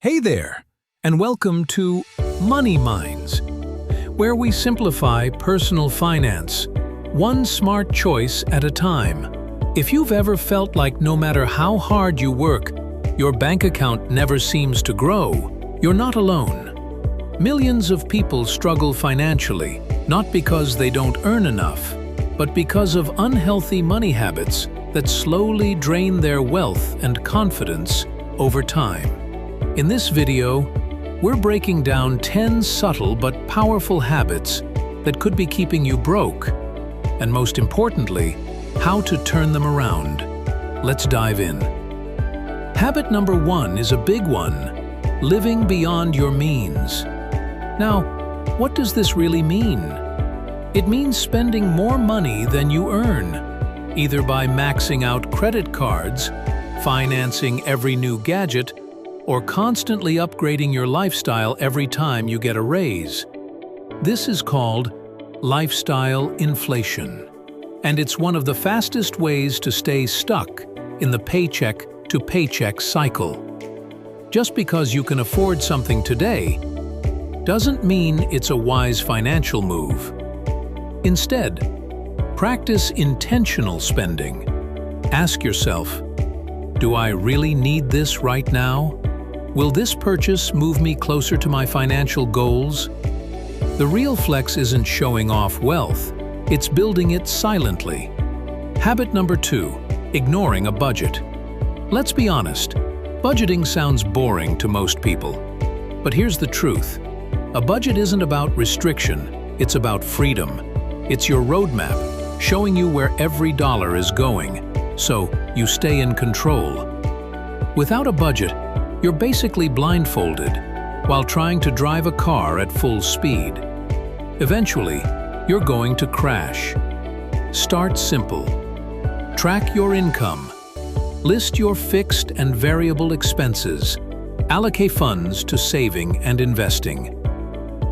Hey there, and welcome to Money Minds, where we simplify personal finance, one smart choice at a time. If you've ever felt like no matter how hard you work, your bank account never seems to grow, you're not alone. Millions of people struggle financially, not because they don't earn enough, but because of unhealthy money habits that slowly drain their wealth and confidence over time. In this video, we're breaking down 10 subtle but powerful habits that could be keeping you broke, and most importantly, how to turn them around. Let's dive in. Habit number 1 is a big one: living beyond your means. Now, what does this really mean? It means spending more money than you earn, either by maxing out credit cards, financing every new gadget, or constantly upgrading your lifestyle every time you get a raise. This is called lifestyle inflation, and it's one of the fastest ways to stay stuck in the paycheck to paycheck cycle. Just because you can afford something today doesn't mean it's a wise financial move. Instead, practice intentional spending. Ask yourself, do I really need this right now? Will this purchase move me closer to my financial goals? The real flex isn't showing off wealth, it's building it silently. Habit number 2, ignoring a budget. Let's be honest, budgeting sounds boring to most people. But here's the truth. A budget isn't about restriction, it's about freedom. It's your roadmap, showing you where every dollar is going, so you stay in control. Without a budget, you're basically blindfolded while trying to drive a car at full speed. Eventually, you're going to crash. Start simple. Track your income. List your fixed and variable expenses. Allocate funds to saving and investing.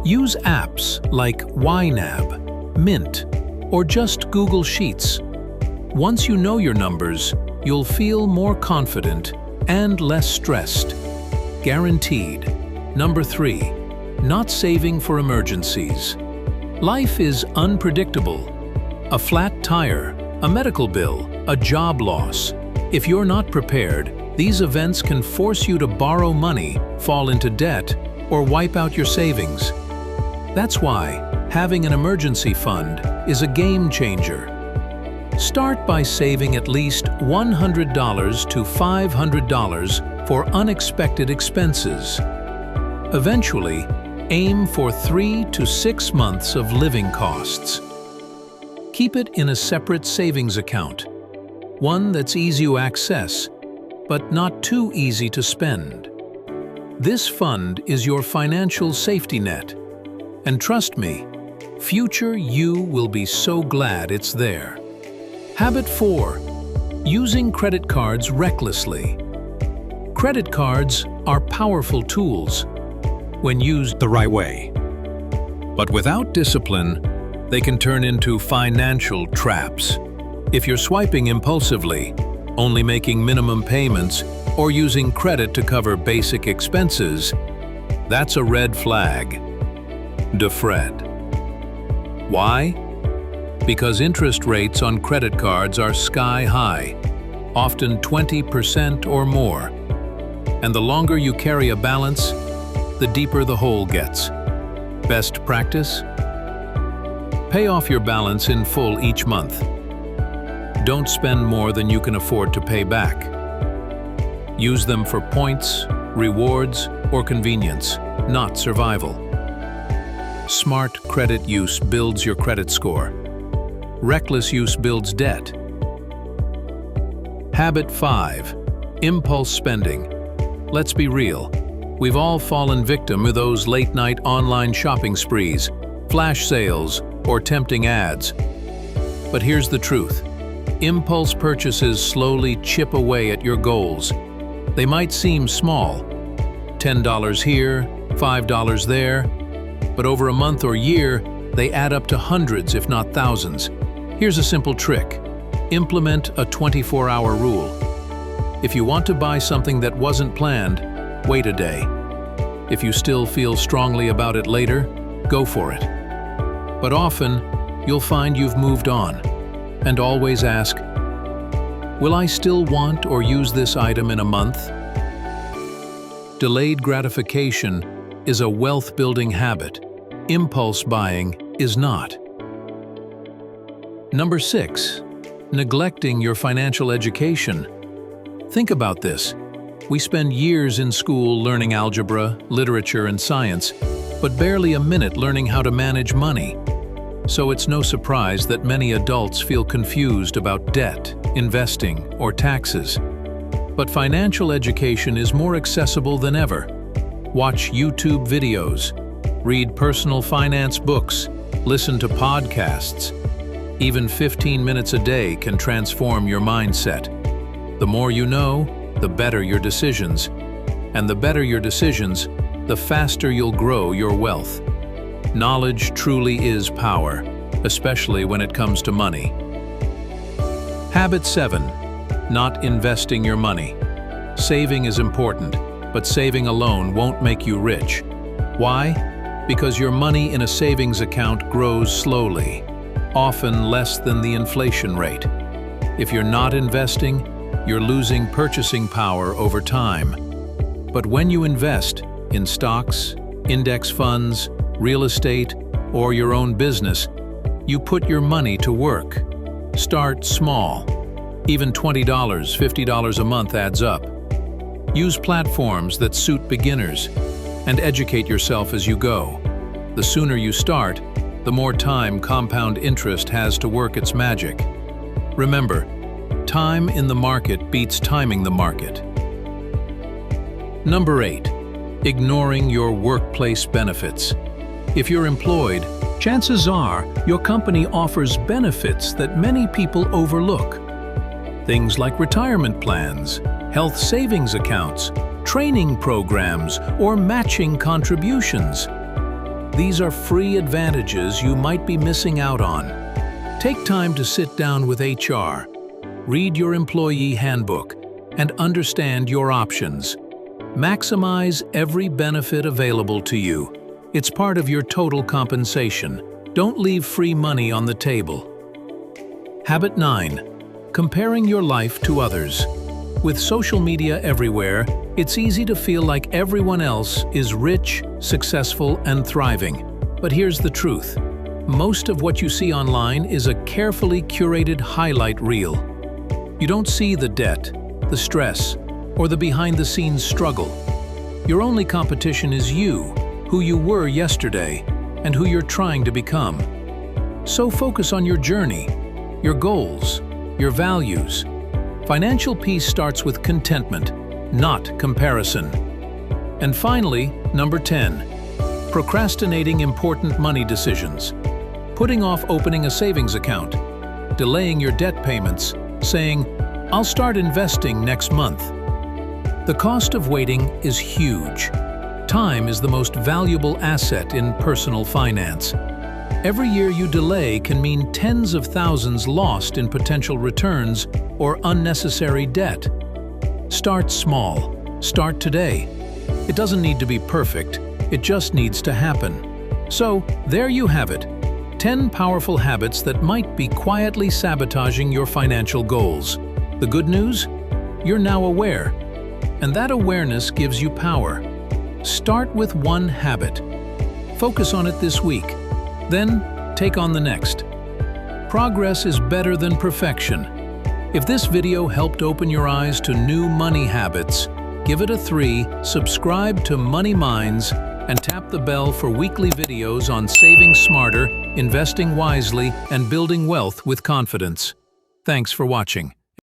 Use apps like YNAB, Mint, or just Google Sheets. Once you know your numbers, you'll feel more confident and less stressed. Guaranteed. Number 3, not saving for emergencies. Life is unpredictable. A flat tire, a medical bill, a job loss. If you're not prepared, these events can force you to borrow money, fall into debt, or wipe out your savings. That's why having an emergency fund is a game changer. Start by saving at least $100 to $500 for unexpected expenses. Eventually, aim for 3 to 6 months of living costs. Keep it in a separate savings account, one that's easy to access, but not too easy to spend. This fund is your financial safety net, and trust me, future you will be so glad it's there. Habit 4, using credit cards recklessly. Credit cards are powerful tools when used the right way. But without discipline, they can turn into financial traps. If you're swiping impulsively, only making minimum payments, or using credit to cover basic expenses, that's a red flag. Defred. Why? Because interest rates on credit cards are sky high, often 20% or more. And the longer you carry a balance, the deeper the hole gets. Best practice? Pay off your balance in full each month. Don't spend more than you can afford to pay back. Use them for points, rewards, or convenience, not survival. Smart credit use builds your credit score. Reckless use builds debt. Habit 5, impulse spending. Let's be real. We've all fallen victim to those late-night online shopping sprees, flash sales, or tempting ads. But here's the truth. Impulse purchases slowly chip away at your goals. They might seem small, $10 here, $5 there, but over a month or year, they add up to hundreds if not thousands. Here's a simple trick. Implement a 24-hour rule. If you want to buy something that wasn't planned, wait a day. If you still feel strongly about it later, go for it. But often, you'll find you've moved on. And always ask, will I still want or use this item in a month? Delayed gratification is a wealth-building habit. Impulse buying is not. Number 6, neglecting your financial education. Think about this. We spend years in school learning algebra, literature, and science, but barely a minute learning how to manage money. So it's no surprise that many adults feel confused about debt, investing, or taxes. But financial education is more accessible than ever. Watch YouTube videos, read personal finance books, listen to podcasts. Even 15 minutes a day can transform your mindset. The more you know, the better your decisions. And the better your decisions, the faster you'll grow your wealth. Knowledge truly is power, especially when it comes to money. Habit 7, not investing your money. Saving is important, but saving alone won't make you rich. Why? Because your money in a savings account grows slowly, often less than the inflation rate. If you're not investing, you're losing purchasing power over time. But when you invest in stocks, index funds, real estate, or your own business, you put your money to work. Start small. Even $20, $50 a month adds up. Use platforms that suit beginners and educate yourself as you go. The sooner you start, the more time compound interest has to work its magic. Remember, time in the market beats timing the market. Number 8, ignoring your workplace benefits. If you're employed, chances are your company offers benefits that many people overlook. Things like retirement plans, health savings accounts, training programs, or matching contributions. These are free advantages you might be missing out on. Take time to sit down with HR, read your employee handbook, and understand your options. Maximize every benefit available to you. It's part of your total compensation. Don't leave free money on the table. Habit 9. Comparing your life to others. With social media everywhere, it's easy to feel like everyone else is rich, successful, and thriving. But here's the truth. Most of what you see online is a carefully curated highlight reel. You don't see the debt, the stress, or the behind-the-scenes struggle. Your only competition is you, who you were yesterday, and who you're trying to become. So focus on your journey, your goals, your values. Financial peace starts with contentment, not comparison. And finally, number 10, procrastinating important money decisions. Putting off opening a savings account, delaying your debt payments, saying, "I'll start investing next month." The cost of waiting is huge. Time is the most valuable asset in personal finance. Every year you delay can mean tens of thousands lost in potential returns or unnecessary debt. Start small. Start today. It doesn't need to be perfect. It just needs to happen. So, there you have it. 10 powerful habits that might be quietly sabotaging your financial goals. The good news? You're now aware. And that awareness gives you power. Start with one habit. Focus on it this week. Then, take on the next. Progress is better than perfection. If this video helped open your eyes to new money habits, give it a 3, subscribe to Money Minds, and tap the bell for weekly videos on saving smarter, investing wisely, and building wealth with confidence. Thanks for watching.